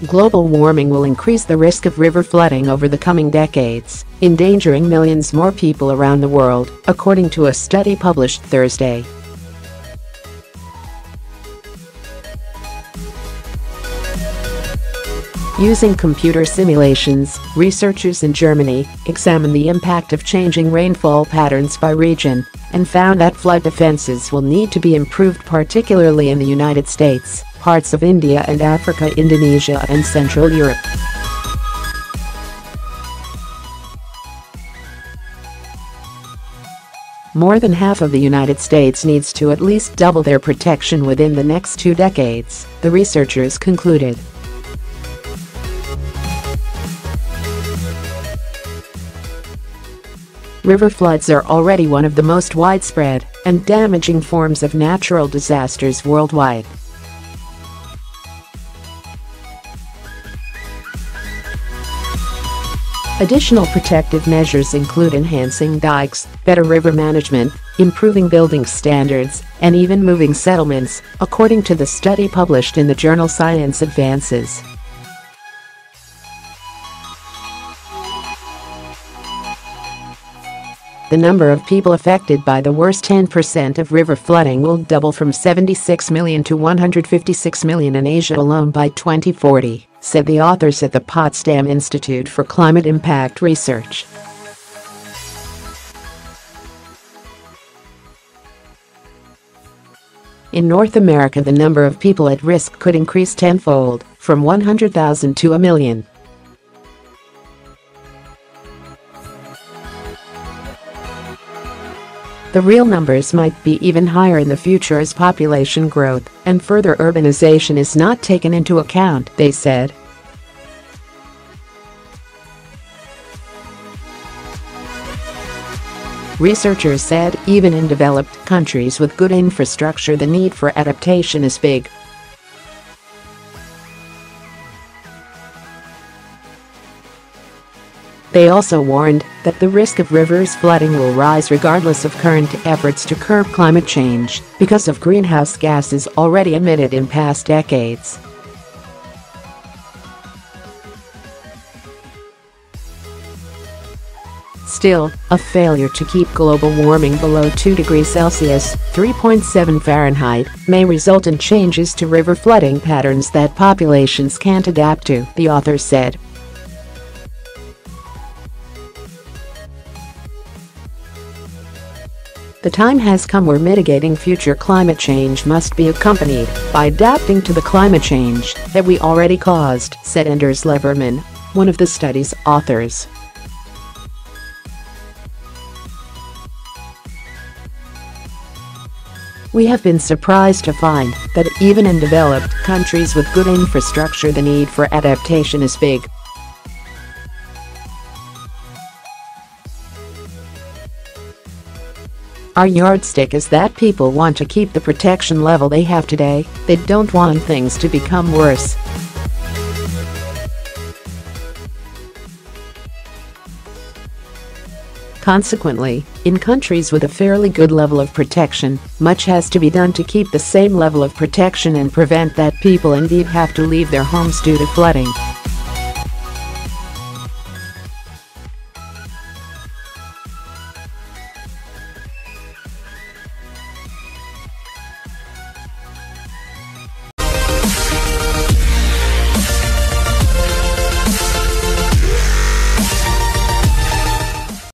global warming will increase the risk of river flooding over the coming decades, endangering millions more people around the world, according to a study published Thursday. Using computer simulations, researchers in Germany examined the impact of changing rainfall patterns by region and found that flood defenses will need to be improved, particularly in the United States, parts of India and Africa, Indonesia and Central Europe. More than half of the United States needs to at least double their protection within the next 2 decades, the researchers concluded. River floods are already one of the most widespread and damaging forms of natural disasters worldwide. Additional protective measures include enhancing dykes, better river management, improving building standards, and even moving settlements, according to the study published in the journal Science Advances. The number of people affected by the worst 10% of river flooding will double from 76 million to 156 million in Asia alone by 2040, said the authors at the Potsdam Institute for Climate Impact Research. In North America, the number of people at risk could increase tenfold, from 100,000 to 1 million. The real numbers might be even higher in the future as population growth and further urbanization is not taken into account, they said. Researchers said even in developed countries with good infrastructure, the need for adaptation is big. They also warned that the risk of rivers flooding will rise regardless of current efforts to curb climate change because of greenhouse gases already emitted in past decades. Still, a failure to keep global warming below 2 degrees Celsius (3.7 Fahrenheit) may result in changes to river flooding patterns that populations can't adapt to, the authors said. The time has come where mitigating future climate change must be accompanied by adapting to the climate change that we already caused, said Anders Levermann, one of the study's authors. We have been surprised to find that even in developed countries with good infrastructure, the need for adaptation is big. Our yardstick is that people want to keep the protection level they have today, they don't want things to become worse. Consequently, in countries with a fairly good level of protection, much has to be done to keep the same level of protection and prevent that people indeed have to leave their homes due to flooding.